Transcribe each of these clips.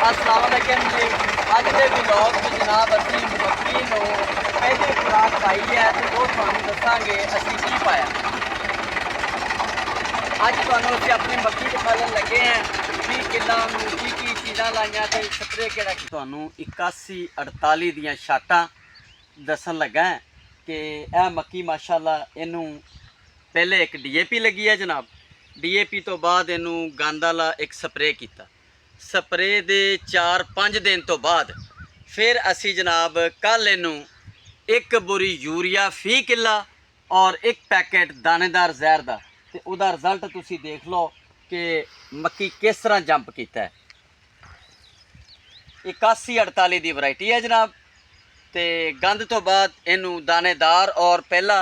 अस्सलाम वालेकुम जी। अज के व्लॉग में जनाब असी मक्की नूं पहली खुराक पाई है तो वो तुहानूं दसांगे असी की पाया। अज तुहानूं असी अपनी मक्की दिखाने लगे हैं की किल्ला नूं की चीज़ां लाइयां ते स्प्रे किहड़ा कीता। तुहानूं 8148 दियां छाटां दसन लगा है कि यह मक्की माशाअल्लाह इनू पहले एक DAP लगी है जनाब। DAP तो बाद इनू गंद वाला एक स्प्रे किया। स्प्रे दे 4-5 दिन तो बाद फिर असी जनाब कल इनू एक बोरी यूरिया फी किला और एक पैकेट दानेदार जहर का तो उसका रिजल्ट तुसी देख लो कि मक्की किस तरह जंप किया है। 8148 की वैरायटी है जनाब। तो गंद तो बाद इनू दानेदार और पहला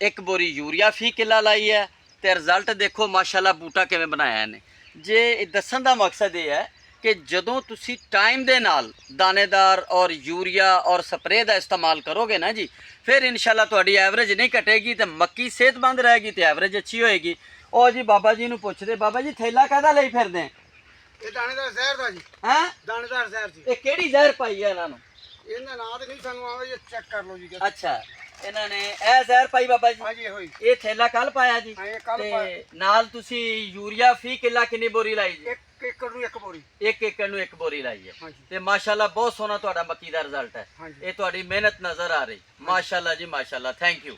एक बोरी यूरिया फी किला लाई है तो रिजल्ट देखो माशाअल्लाह बूटा किवें बनाया इन्हें। जे दसन का मकसद ये है कि जदों तुसी टाइम दे नाल दानेदार और यूरिया और स्प्रे का इस्तेमाल करोगे ना जी फिर इंशाल्लाह तुहाडी एवरेज नहीं घटेगी तो मक्की सेहतमंद रहेगी तो एवरेज अच्छी होएगी। और जी बाबा जी नूं पुछदे बाबा जी थैला कहदा लई फिरदे? ये दानेदार जहर दा जी। हैं दानेदार जहर जी। ये केड़ी जहर पाई है इन्हां नूं? इन्हां नाम ते नहीं सानू आवे, ये चेक कर लो जी। अच्छा इन्होंने ए जहर पाई बाबा जी? हां जी होई। ये थैला कल पाया जी? हां ये कल ते पाया। नाल तुसी यूरिया फी किला कितनी बोरी लाई जी? एक एकड़ नूं एक बोरी। एक एकड़ नूं एक बोरी लाई है। हां जी। ते माशाअल्लाह बहुत सोहना तुहाडा मक्की दा रिजल्ट है। हां जी। ये तुहाडी मेहनत नजर आ रही माशाअल्लाह जी माशाअल्लाह। Thank you.